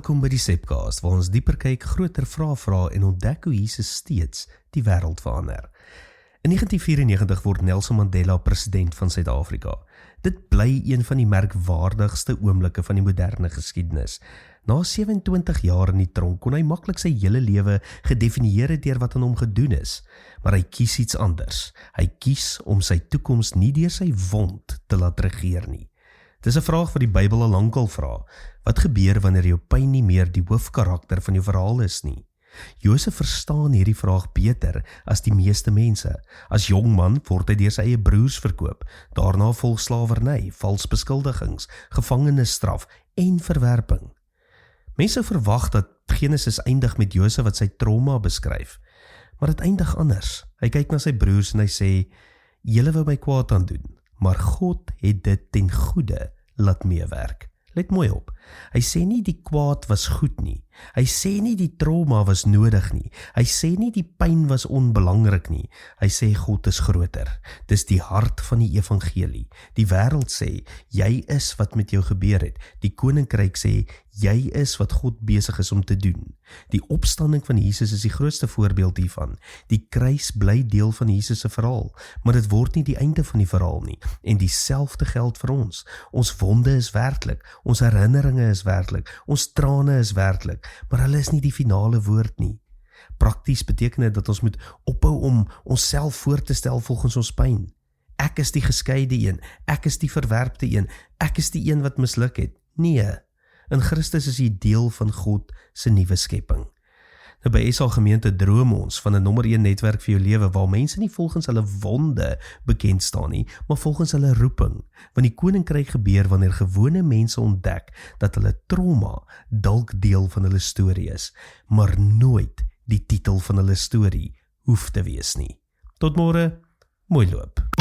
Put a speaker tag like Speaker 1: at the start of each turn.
Speaker 1: Welkom by die Sepcast, waar ons dieper kyk, groter vrae vra en ontdek hoe Jesus steeds die wêreld verander. In 1994 word Nelson Mandela president van Suid-Afrika. Dit bly een van die merkwaardigste oomblikke van die moderne geskiedenis. Na 27 jaar in die tronk kon hy maklik sy hele lewe gedefinieer het deur wat aan hom gedoen is, maar hy kies iets anders. Hy kies om sy toekoms nie deur sy wond te laat regeer nie. Dis 'n vraag wat die Bybel al lankal vra. Wat gebeur wanneer jou pyn nie meer die hoofkarakter van jou verhaal is nie? Josef verstaan hierdie vraag beter as die meeste mense. As jong man word hy deur sy eie broers verkoop. Daarna volg slawerny, vals beskuldigings, gevangenisstraf en verwerping. Mense verwag dat Genesis eindig met Josef wat sy trauma beskryf. Maar dit eindig anders. Hy kyk na sy broers en hy sê, julle wou my kwaad aandoen, maar God het dit ten goeie laat meewerk. Let mooi op, hy sê nie die kwaad was goed nie, hy sê nie die trauma was nodig nie, hy sê nie die pyn was onbelangrik nie, hy sê God is groter. Dis die hart van die evangelie. Die wêreld sê, jy is wat met jou gebeur het. Die koninkryk sê, jy is wat God besig is om te doen. Die opstanding van Jesus is die grootste voorbeeld hiervan. Die kruis bly deel van Jesus se verhaal, maar dit word nie die einde van die verhaal nie. En dieselfde geld vir ons. Ons wonde is werklik, ons herinneringe is werklik, ons trane is werklik, maar hulle is nie die finale woord nie. Prakties beteken dit dat ons moet ophou om onsself voor te stel volgens ons pyn. Ek is die geskeide een, ek is die verwerpte een, ek is die een wat misluk het. Nee, in Christus is jy deel van God se nuwe skepping. Nou by SA Gemeente droom ons van 'n nommer 1 netwerk vir jou lewe waar mense nie volgens hulle wonde bekend staan nie, maar volgens hulle roeping. Want die koninkryk gebeur wanneer gewone mense ontdek dat hulle trauma dalk deel van hulle storie is, maar nooit die titel van hulle storie hoef te wees nie. Tot môre, mooi loop.